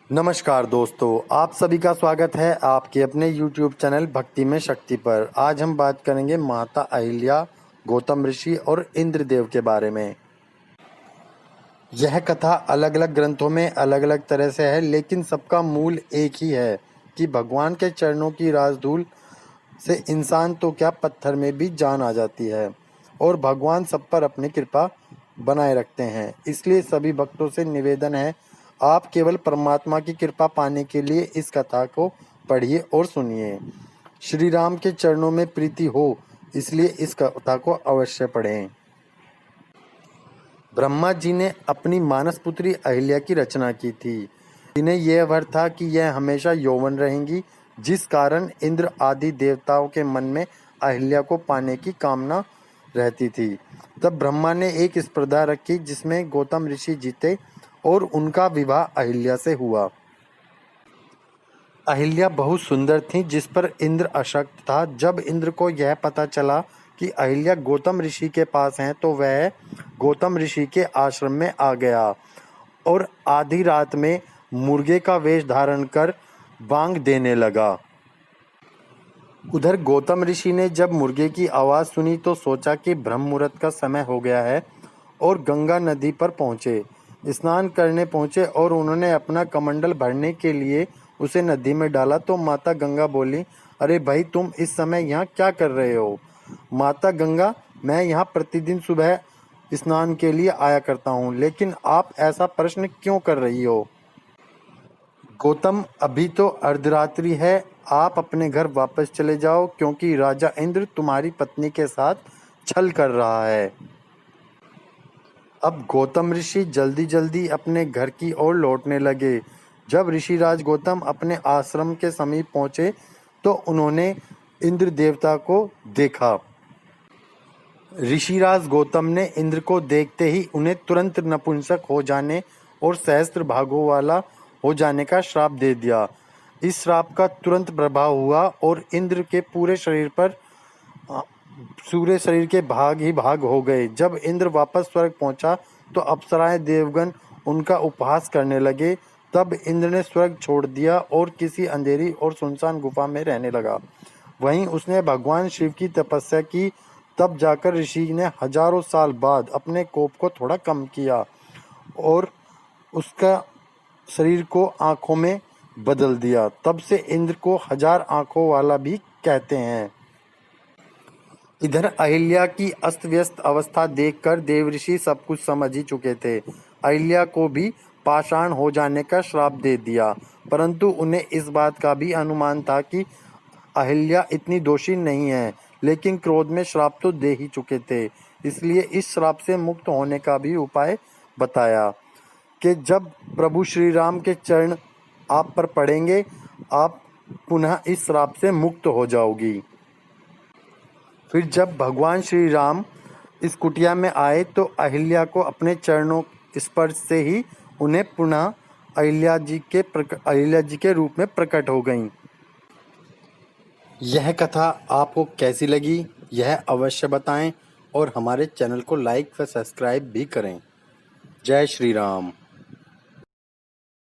नमस्कार दोस्तों, आप सभी का स्वागत है आपके अपने YouTube चैनल भक्ति में शक्ति पर। आज हम बात करेंगे माता अहिल्या, गौतम ऋषि और इंद्रदेव के बारे में। यह कथा अलग अलग ग्रंथों में अलग अलग तरह से है, लेकिन सबका मूल एक ही है कि भगवान के चरणों की राजधूल से इंसान तो क्या पत्थर में भी जान आ जाती है और भगवान सब पर अपनी कृपा बनाए रखते हैं। इसलिए सभी भक्तों से निवेदन है, आप केवल परमात्मा की कृपा पाने के लिए इस कथा को पढ़िए और सुनिए। श्री राम के चरणों में प्रीति हो, इसलिए इस कथा को अवश्य पढ़ें। ब्रह्मा जी ने अपनी मानस पुत्री अहिल्या की रचना की थी। इन्हें यह वर था कि यह हमेशा यौवन रहेंगी, जिस कारण इंद्र आदि देवताओं के मन में अहिल्या को पाने की कामना रहती थी। तब ब्रह्मा ने एक स्पर्धा रखी जिसमें गौतम ऋषि जीते और उनका विवाह अहिल्या से हुआ। अहिल्या बहुत सुंदर थी, जिस पर इंद्र अशक्त था। जब इंद्र को यह पता चला कि अहिल्या गौतम ऋषि के पास हैं, तो वह गौतम ऋषि के आश्रम में आ गया और आधी रात में मुर्गे का वेश धारण कर बांग देने लगा। उधर गौतम ऋषि ने जब मुर्गे की आवाज़ सुनी तो सोचा कि ब्रह्म मुहूर्त का समय हो गया है और गंगा नदी पर पहुँचे। स्नान करने पहुँचे और उन्होंने अपना कमंडल भरने के लिए उसे नदी में डाला तो माता गंगा बोली, अरे भाई, तुम इस समय यहाँ क्या कर रहे हो? माता गंगा, मैं यहाँ प्रतिदिन सुबह स्नान के लिए आया करता हूँ, लेकिन आप ऐसा प्रश्न क्यों कर रही हो? गौतम, अभी तो अर्धरात्रि है, आप अपने घर वापस चले जाओ, क्योंकि राजा इंद्र तुम्हारी पत्नी के साथ छल कर रहा है। अब गौतम ऋषि जल्दी जल्दी अपने घर की ओर लौटने लगे। जब ऋषिराज गौतम अपने आश्रम के समीप पहुँचे तो उन्होंने इंद्र देवता को देखा। ऋषिराज गौतम ने इंद्र को देखते ही उन्हें तुरंत नपुंसक हो जाने और सहस्त्र भागों वाला हो जाने का श्राप दे दिया। इस श्राप का तुरंत प्रभाव हुआ और इंद्र के पूरे शरीर के भाग ही भाग हो गए। जब इंद्र वापस स्वर्ग पहुंचा तो अप्सराएं देवगण उनका उपहास करने लगे। तब इंद्र ने स्वर्ग छोड़ दिया और किसी अंधेरी और सुनसान गुफा में रहने लगा। वहीं उसने भगवान शिव की तपस्या की। तब जाकर ऋषि ने हजारों साल बाद अपने कोप को थोड़ा कम किया और उसका शरीर को आँखों में बदल दिया। तब से इंद्र को 1000 आँखों वाला भी कहते हैं। इधर अहिल्या की अस्त व्यस्त अवस्था देखकर देवऋषि सब कुछ समझ ही चुके थे। अहिल्या को भी पाषाण हो जाने का श्राप दे दिया, परंतु उन्हें इस बात का भी अनुमान था कि अहिल्या इतनी दोषी नहीं है, लेकिन क्रोध में श्राप तो दे ही चुके थे। इसलिए इस श्राप से मुक्त होने का भी उपाय बताया कि जब प्रभु श्री राम के चरण आप पर पड़ेंगे, आप पुनः इस श्राप से मुक्त हो जाओगी। फिर जब भगवान श्री राम इस कुटिया में आए तो अहिल्या को अपने चरणों स्पर्श से ही उन्हें पुनः अहिल्या जी के रूप में प्रकट हो गईं। यह कथा आपको कैसी लगी, यह अवश्य बताएं और हमारे चैनल को लाइक व सब्सक्राइब भी करें। जय श्री राम।